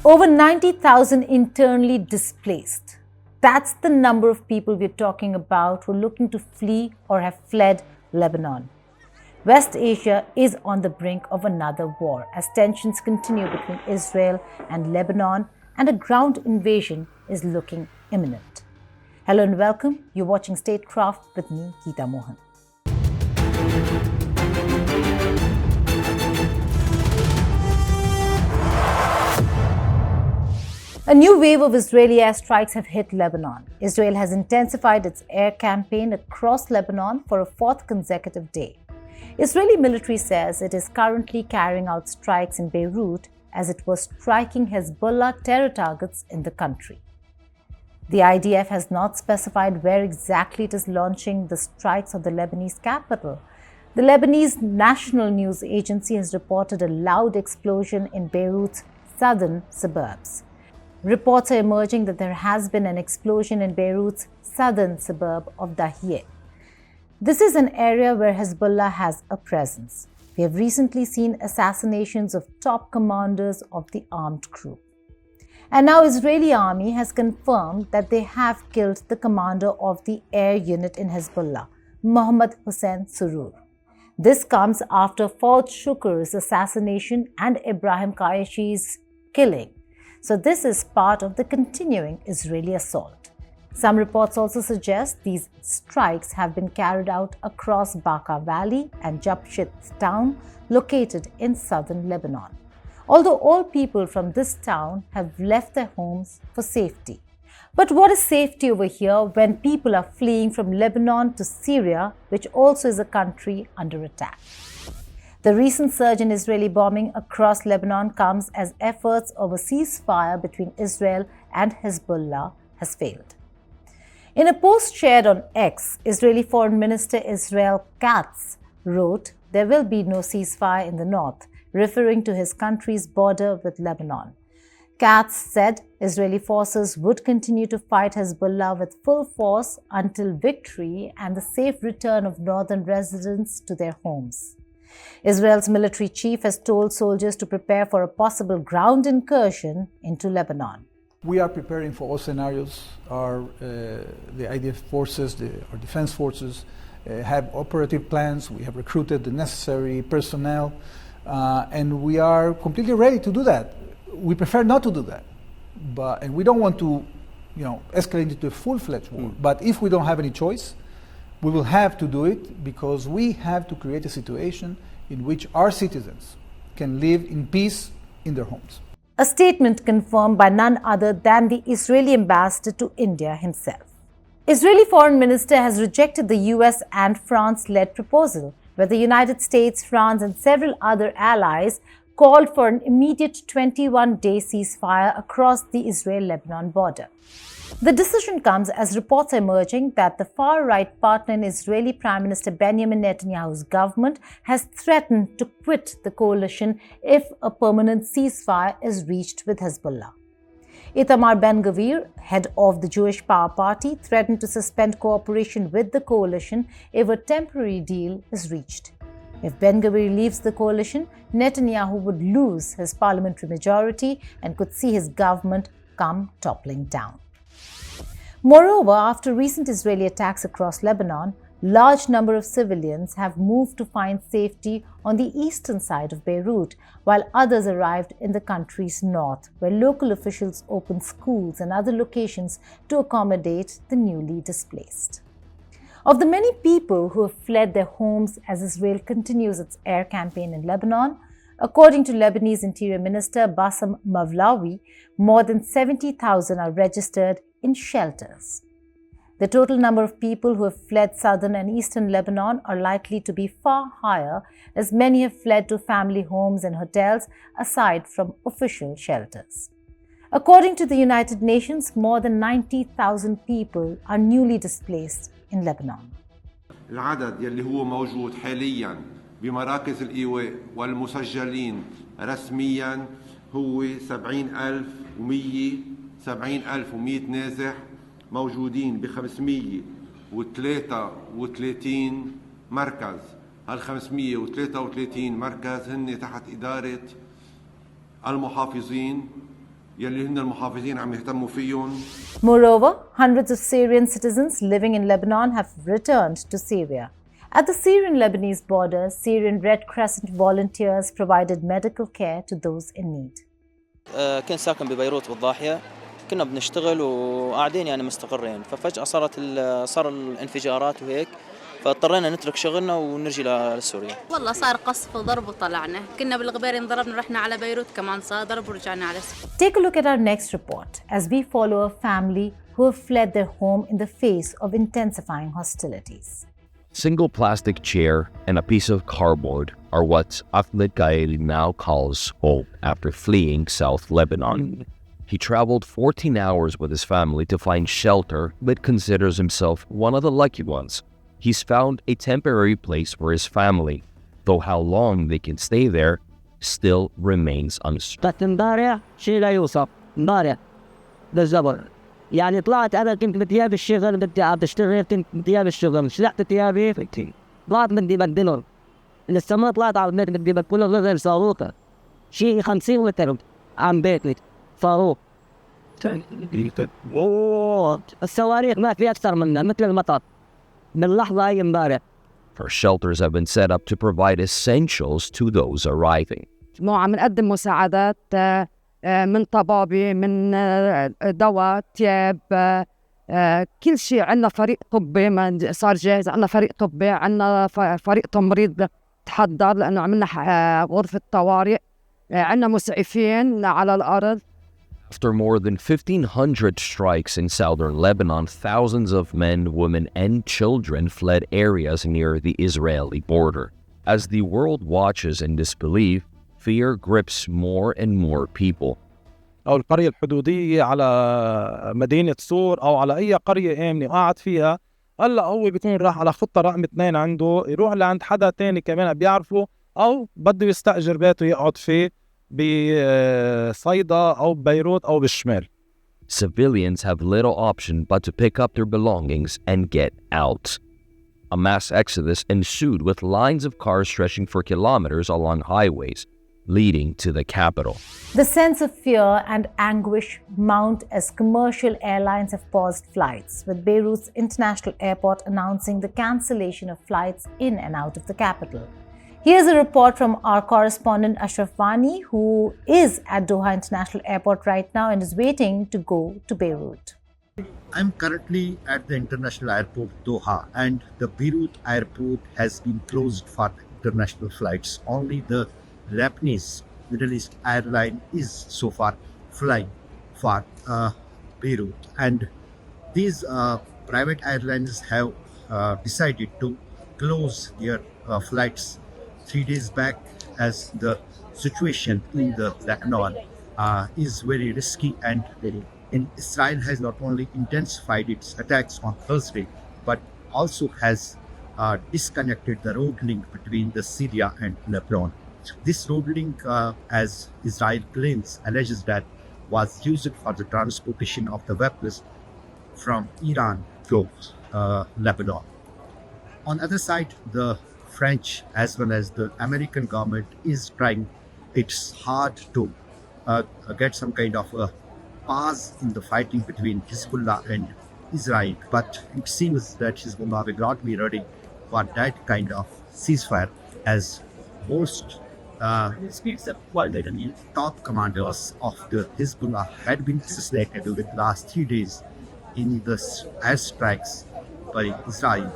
Over 90,000 internally displaced. That's the number of people we're talking about who are looking to flee or have fled Lebanon. West Asia is on the brink of another war as tensions continue between Israel and Lebanon, and a ground invasion is looking imminent. Hello and welcome. You're watching Statecraft with me, Geeta Mohan. A new wave of Israeli airstrikes have hit Lebanon. Israel has intensified its air campaign across Lebanon for a fourth consecutive day. Israeli military says it is currently carrying out strikes in Beirut as it was striking Hezbollah terror targets in the country. The IDF has not specified where exactly it is launching the strikes on the Lebanese capital. The Lebanese national news agency has reported a loud explosion in Beirut's southern suburbs. Reports are emerging that there has been an explosion in Beirut's southern suburb of Dahiyeh. This is an area where Hezbollah has a presence. We have recently seen assassinations of top commanders of the armed group. And now Israeli army has confirmed that they have killed the commander of the air unit in Hezbollah, Mohammad Hossein Surur. This comes after Fouad Shukur's assassination and Ibrahim Qaishi's killing. So this is part of the continuing Israeli assault. Some reports also suggest these strikes have been carried out across Baqa Valley and Jabshit town located in southern Lebanon. Although all people from this town have left their homes for safety. But what is safety over here when people are fleeing from Lebanon to Syria, which also is a country under attack? The recent surge in Israeli bombing across Lebanon comes as efforts of a ceasefire between Israel and Hezbollah has failed. In a post shared on X, Israeli Foreign Minister Israel Katz wrote, "There will be no ceasefire in the north," referring to his country's border with Lebanon. Katz said Israeli forces would continue to fight Hezbollah with full force until victory and the safe return of northern residents to their homes. Israel's military chief has told soldiers to prepare for a possible ground incursion into Lebanon. We are preparing for all scenarios. The IDF forces, our defense forces, have operative plans. We have recruited the necessary personnel, and we are completely ready to do that. We prefer not to do that, and we don't want to, escalate into a full-fledged war. But if we don't have any choice, we will have to do it because we have to create a situation in which our citizens can live in peace in their homes. A statement confirmed by none other than the Israeli ambassador to India himself. Israeli foreign minister has rejected the US and France-led proposal, where the United States, France, and several other allies called for an immediate 21-day ceasefire across the Israel-Lebanon border. The decision comes as reports are emerging that the far-right partner in Israeli Prime Minister Benjamin Netanyahu's government has threatened to quit the coalition if a permanent ceasefire is reached with Hezbollah. Itamar Ben-Gvir, head of the Jewish Power Party, threatened to suspend cooperation with the coalition if a temporary deal is reached. If Ben-Gvir leaves the coalition, Netanyahu would lose his parliamentary majority and could see his government come toppling down. Moreover, after recent Israeli attacks across Lebanon, large number of civilians have moved to find safety on the eastern side of Beirut, while others arrived in the country's north, where local officials opened schools and other locations to accommodate the newly displaced. Of the many people who have fled their homes as Israel continues its air campaign in Lebanon, according to Lebanese Interior Minister Bassem Mavlawi, more than 70,000 are registered in shelters. The total number of people who have fled southern and eastern Lebanon are likely to be far higher, as many have fled to family homes and hotels aside from official shelters. According to the United Nations, more than 90,000 people are newly displaced in Lebanon. العدد يلي هو موجود حاليا بمراكز الإيواء والمسجلين رسميا هو 70,100 نازح موجودين ب 533 مركز. هال 533 مركز هن تحت إدارة المحافظين يلي هن المحافظين عم يهتموا فيهم. Moreover, hundreds of Syrian citizens living in Lebanon have returned to Syria. At the Syrian-Lebanese border, Syrian Red Crescent volunteers provided medical care to those in need. كنت ساكن ببيروت بالضاحية، كنا بنشتغل وقاعدين يعني مستقرين، ففجأة صار الانفجارات وهيك، فاضطرينا نترك شغلنا ونرجع لسوريا. والله صار قصف وضرب وطلعنا، كنا بالغبير انضربنا رحنا على بيروت كمان صار ضرب ورجعنا على سوريا. Take a look at our next report as we follow a family who have fled their home in the face of intensifying hostilities. Single plastic chair and a piece of cardboard are what Ahmed Gaeli now calls home after fleeing South Lebanon. He traveled 14 hours with his family to find shelter, but considers himself one of the lucky ones. He's found a temporary place for his family, though how long they can stay there still remains uncertain. امبارح شيء لا يوصف، امبارح بالضبط. يعني طلعت انا كنت بثياب الشغل، بدي اشتغل، كنت بثياب الشغل، شلحت ثيابي طلعت بدي بدلهم. لسه طلعت على البيت بدي بدلهم غير صاروخ شيء 50 متر عن بيتي صاروخ. اوه الصواريخ ما في اكثر منها مثل المطر من لحظه هي امبارح. For shelters have been set up to provide essentials to those arriving. عم نقدم مساعدات من طبابة، من دواء، تياب، كل شيء. عندنا فريق طبي صار جاهز، عندنا فريق طبي، عندنا فريق تمريض تحضر لأنه عملنا غرفة طوارئ، عندنا مسعفين على الأرض. After more than 1,500 strikes in southern Lebanon, thousands of men, women, and children fled areas near the Israeli border. As the world watches in disbelief, fear grips more and more people. أو القرية الحدودية على مدينة صور أو على أي قرية آمنة قاعد فيها، هلا هو بيكون راح على خطة رقم 2 عنده، يروح لعند حدا تاني كمان بيعرفه أو بده يستأجر بيته يقعد فيه بصيدا أو ببيروت أو بالشمال. Civilians have little option but to pick up their belongings and get out. A mass exodus ensued with lines of cars stretching for kilometers along highways leading to the capital. The sense of fear and anguish mount as commercial airlines have paused flights, with Beirut's international airport announcing the cancellation of flights in and out of the capital. Here's a report from our correspondent Ashraf Wani, who is at Doha International Airport right now and is waiting to go to Beirut. I'm currently at the international airport Doha, and the Beirut airport has been closed for international flights. Only the Lebanese Middle East airline is so far flying for Beirut, and these private airlines have decided to close their flights 3 days back, as the situation in the Lebanon is very risky, and Israel has not only intensified its attacks on Thursday but also has disconnected the road link between the Syria and Lebanon. This road link, as Israel claims, alleges that was used for the transportation of the weapons from Iran to Lebanon. On the other side, the French as well as the American government is trying its hard to get some kind of a pause in the fighting between Hezbollah and Israel, but it seems that Hezbollah will not be ready for that kind of ceasefire, as most top commanders of the Hezbollah had been assassinated over the last 3 days in the airstrikes by Israel,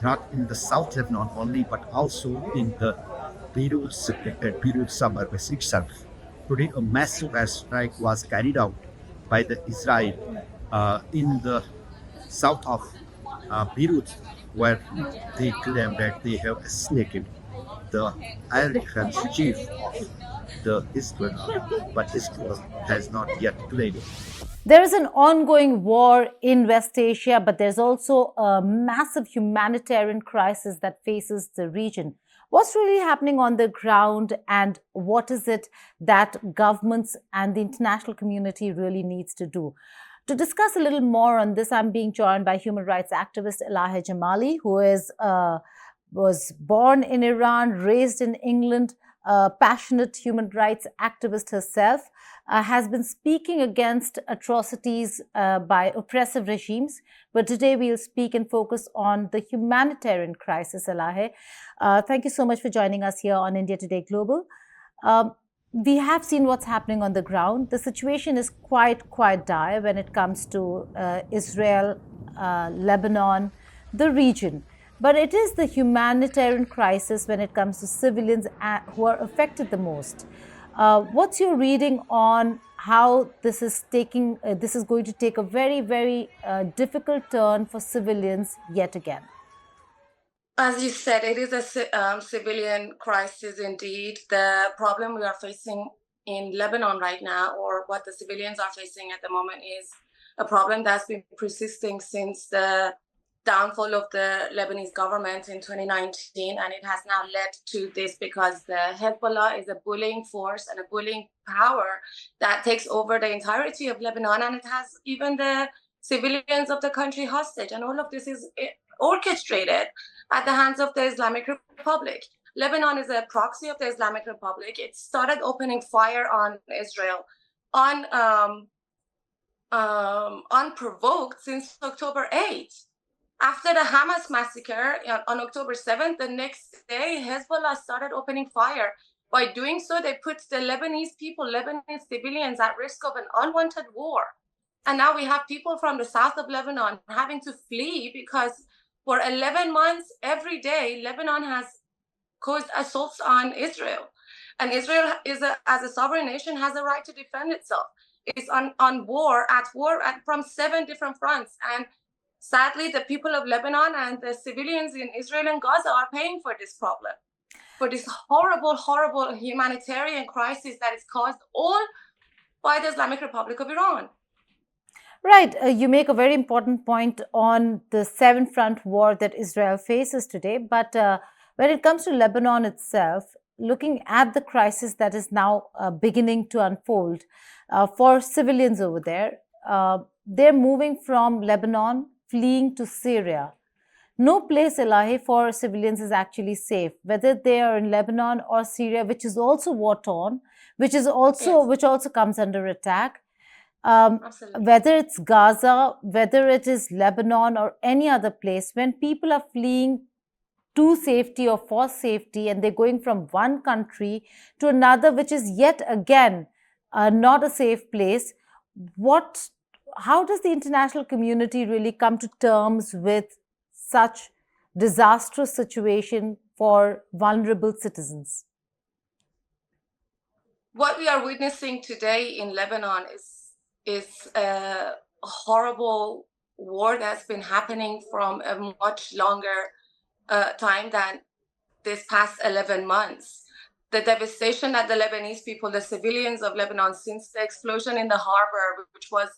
not in the South Lebanon only, but also in the Beirut suburb itself. Today, a massive airstrike was carried out by the Israel in the south of Beirut, where they claim that they have assassinated the air defense chief of the Hezbollah, but Hezbollah has not yet claimed. There is an ongoing war in West Asia, but there's also a massive humanitarian crisis that faces the region. What's really happening on the ground, and what is it that governments and the international community really needs to do? To discuss a little more on this, I'm being joined by human rights activist Elahe Jamali, who was born in Iran, raised in England, a passionate human rights activist herself. has been speaking against atrocities by oppressive regimes. But today we'll speak and focus on the humanitarian crisis, Elahe. Thank you so much for joining us here on India Today Global. We have seen what's happening on the ground. The situation is quite dire when it comes to Israel, Lebanon, the region. But it is the humanitarian crisis when it comes to civilians who are affected the most. What's your reading on how this is going to take a very difficult turn for civilians yet again? As you said, it is a civilian crisis indeed. The problem we are facing in Lebanon right now, or what the civilians are facing at the moment, is a problem that's been persisting since the downfall of the Lebanese government in 2019, and it has now led to this because the Hezbollah is a bullying force and a bullying power that takes over the entirety of Lebanon, and it has even the civilians of the country hostage, and all of this is orchestrated at the hands of the Islamic Republic. Lebanon is a proxy of the Islamic Republic. It started opening fire on Israel unprovoked since October 8th. After the Hamas massacre on October 7th, the next day, Hezbollah started opening fire. By doing so, they put the Lebanese people, Lebanese civilians, at risk of an unwanted war. And now we have people from the south of Lebanon having to flee because for 11 months, every day, Lebanon has caused assaults on Israel. And Israel, as a sovereign nation, has a right to defend itself. It's at war from 7 different fronts. And sadly, the people of Lebanon and the civilians in Israel and Gaza are paying for this problem, for this horrible humanitarian crisis that is caused all by the Islamic Republic of Iran. Right. You make a very important point on the 7-front war that Israel faces today. But when it comes to Lebanon itself, looking at the crisis that is now beginning to unfold for civilians over there, they're moving from Lebanon, fleeing to Syria. No place, Elahe, for civilians is actually safe, whether they are in Lebanon or Syria, which is also war-torn, which also comes under attack. Whether it's Gaza, whether it is Lebanon or any other place, when people are fleeing to safety or for safety and they're going from one country to another, which is yet again not a safe place, how does the international community really come to terms with such disastrous situation for vulnerable citizens? What we are witnessing today in Lebanon is a horrible war that's been happening from a much longer time than this past 11 months. The devastation that the Lebanese people, the civilians of Lebanon, since the explosion in the harbor, which was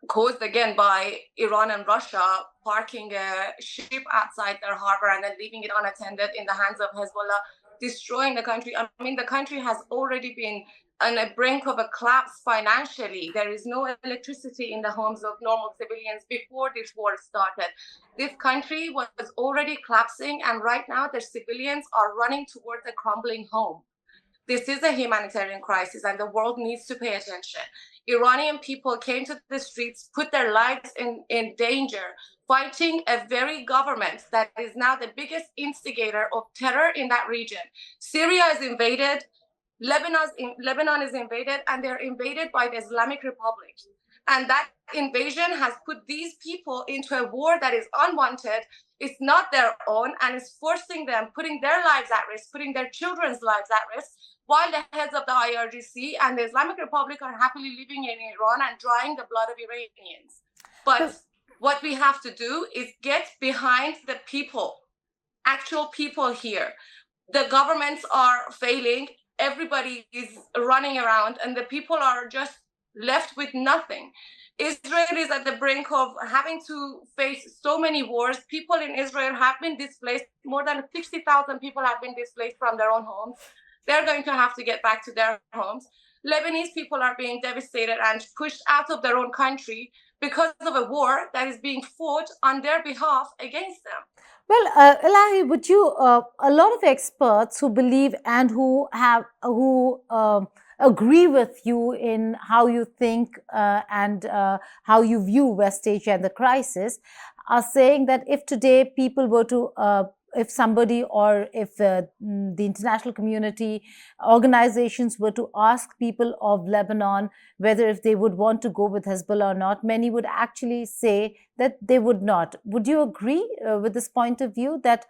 caused again by Iran and Russia parking a ship outside their harbor and then leaving it unattended in the hands of Hezbollah, destroying the country. I mean, the country has already been on the brink of a collapse financially. There is no electricity in the homes of normal civilians before this war started. This country was already collapsing, and right now the civilians are running towards a crumbling home. This is a humanitarian crisis, and the world needs to pay attention. Iranian people came to the streets, put their lives in danger, fighting a very government that is now the biggest instigator of terror in that region. Syria is invaded, Lebanon is invaded, and they're invaded by the Islamic Republic. And that invasion has put these people into a war that is unwanted. It's not their own, and it's forcing them, putting their lives at risk, putting their children's lives at risk, while the heads of the IRGC and the Islamic Republic are happily living in Iran and drying the blood of Iranians. But what we have to do is get behind the people, actual people here. The governments are failing. Everybody is running around, and the people are just left with nothing. Israel is at the brink of having to face so many wars. People in Israel have been displaced. More than 60,000 people have been displaced from their own homes. They're going to have to get back to their homes. Lebanese people are being devastated and pushed out of their own country because of a war that is being fought on their behalf against them. Well, Elahi, a lot of experts who believe and who agree with you in how you think and how you view West Asia and the crisis, are saying that if today people were to if somebody or if the international community organizations were to ask people of Lebanon whether if they would want to go with Hezbollah or not, many would actually say that they would not. Would you agree with this point of view that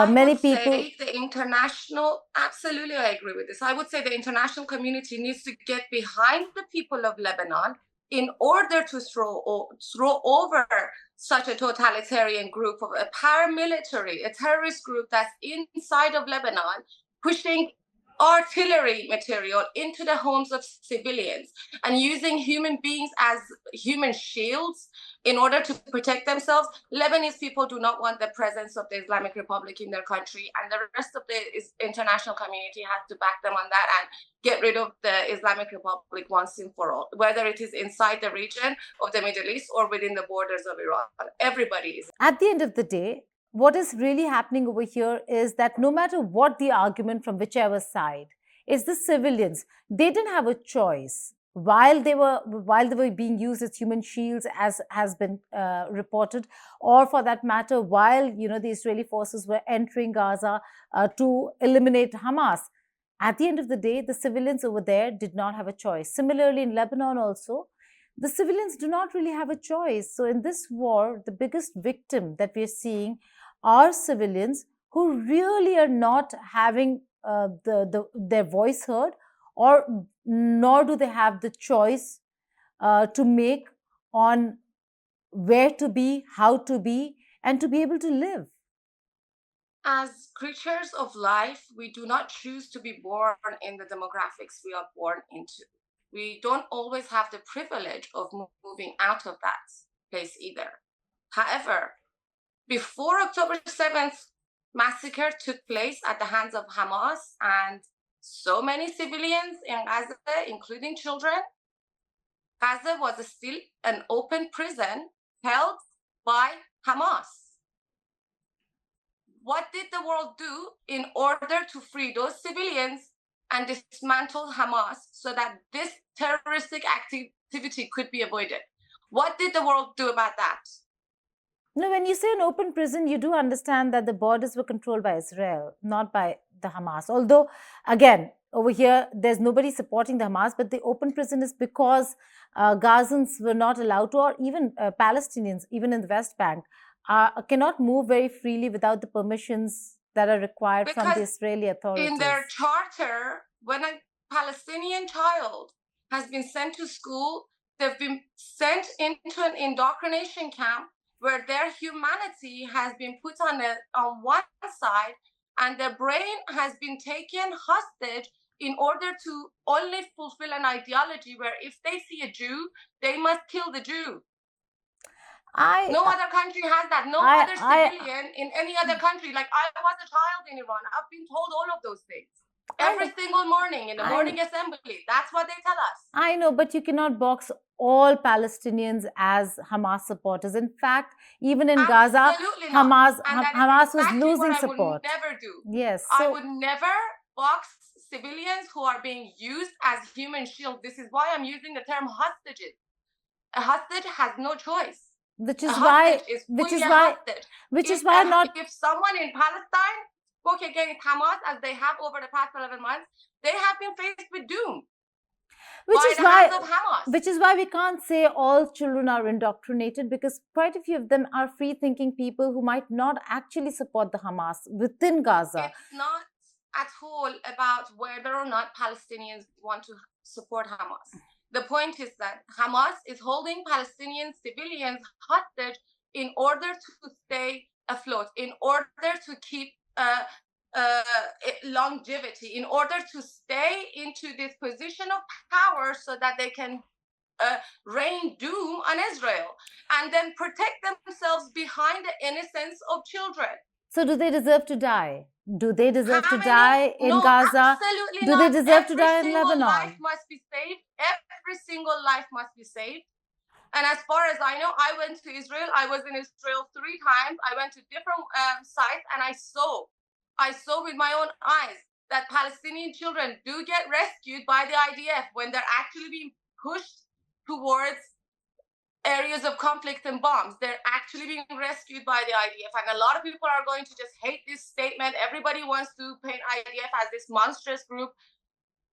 many people... say the international, absolutely, I agree with this. I would say the international community needs to get behind the people of Lebanon in order to throw over such a totalitarian group of a paramilitary, a terrorist group that's inside of Lebanon, pushing artillery material into the homes of civilians and using human beings as human shields in order to protect themselves. Lebanese people do not want the presence of the Islamic Republic in their country, and the rest of the international community has to back them on that and get rid of the Islamic Republic once and for all, whether it is inside the region of the Middle East or within the borders of Iran. Everybody is. At the end of the day, what is really happening over here is that no matter what the argument from whichever side, is the civilians, they didn't have a choice. While they were being used as human shields, as has been reported, or for that matter, while the Israeli forces were entering Gaza to eliminate Hamas, at the end of the day, the civilians over there did not have a choice. Similarly, in Lebanon also, the civilians do not really have a choice. So in this war, the biggest victim that we are seeing are civilians who really are not having their voice heard, or nor do they have the choice to make on where to be, how to be, and to be able to live. As creatures of life, we do not choose to be born in the demographics we are born into. We don't always have the privilege of moving out of that place either. However, before October 7th massacre took place at the hands of Hamas and so many civilians in Gaza, including children, Gaza was still an open prison held by Hamas. What did the world do in order to free those civilians and dismantle Hamas so that this terroristic activity could be avoided? What did the world do about that? No, when you say an open prison, you do understand that the borders were controlled by Israel, not by the Hamas. Although, again, over here, there's nobody supporting the Hamas, but the open prison is because Gazans were not allowed to, or even Palestinians, even in the West Bank, cannot move very freely without the permissions that are required from the Israeli authorities. In their charter, when a Palestinian child has been sent to school, they've been sent into an indoctrination camp where their humanity has been put on one side and their brain has been taken hostage in order to only fulfill an ideology where if they see a Jew, they must kill the Jew. No other country has that. No other civilian in any other country. Like, I was a child in Iran. I've been told all of those things. Every single morning in the morning assembly. That's what they tell us. I know, but you cannot box all Palestinians as Hamas supporters. In fact, even in Gaza, Hamas was losing support. I would never do. Yes. I would never box civilians who are being used as human shield. This is why I'm using the term hostages. A hostage has no choice. Which is why not. If someone in Palestine spoke against Hamas as they have over the past 11 months, they have been faced with doom. Which is why we can't say all children are indoctrinated, because quite a few of them are free-thinking people who might not actually support the Hamas within Gaza. It's not at all about whether or not Palestinians want to support Hamas. The point is that Hamas is holding Palestinian civilians hostage in order to stay afloat, in order to keep longevity, in order to stay into this position of power so that they can rain doom on Israel and then protect themselves behind the innocence of children. So do they deserve to die? Do they deserve to die in Gaza? Absolutely do not. they deserve to die in Every single Lebanon? life must be saved. Every single life must be saved. And as far as I know, I went to Israel. I was in Israel 3 times. I went to different sites and I saw with my own eyes that Palestinian children do get rescued by the IDF when they're actually being pushed towards areas of conflict and bombs. They're actually being rescued by the IDF. And a lot of people are going to just hate this statement. Everybody wants to paint IDF as this monstrous group.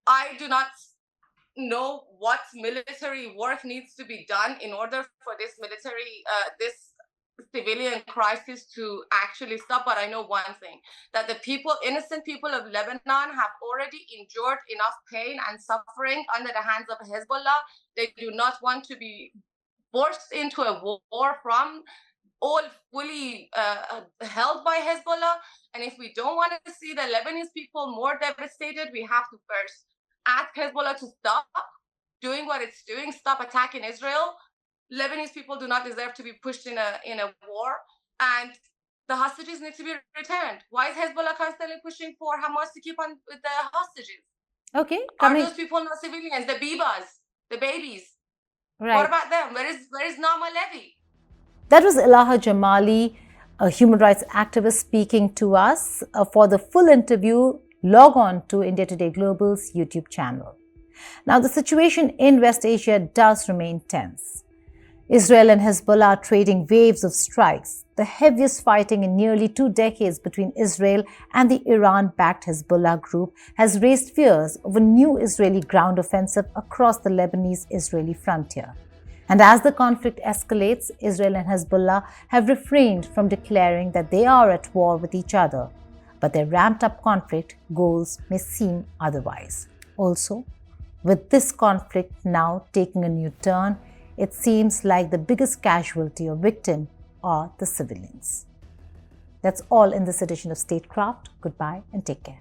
I do not know what military work needs to be done in order for this this civilian crisis to actually stop. But I know one thing, that the innocent people of Lebanon have already endured enough pain and suffering under the hands of Hezbollah. They do not want to be forced into a war from all fully held by Hezbollah. And if we don't want to see the Lebanese people more devastated, we have to first ask Hezbollah to stop doing what it's doing, stop attacking Israel. Lebanese people do not deserve to be pushed in a war, and the hostages need to be returned. Why is Hezbollah constantly pushing for Hamas to keep on with the hostages? Okay, are those people not civilians? The bibas, the babies. Right. What about them? Where is Nama Levy? That was Ilaha Jamali, a human rights activist, speaking to us. For the full interview, log on to India Today Global's YouTube channel. Now, the situation in West Asia does remain tense. Israel and Hezbollah are trading waves of strikes, the heaviest fighting in nearly 2 decades between Israel and the Iran-backed Hezbollah group has raised fears of a new Israeli ground offensive across the Lebanese-Israeli frontier. And as the conflict escalates, Israel and Hezbollah have refrained from declaring that they are at war with each other. But their ramped-up conflict goals may seem otherwise. Also, with this conflict now taking a new turn, it seems like the biggest casualty or victim are the civilians. That's all in this edition of Statecraft. Goodbye and take care.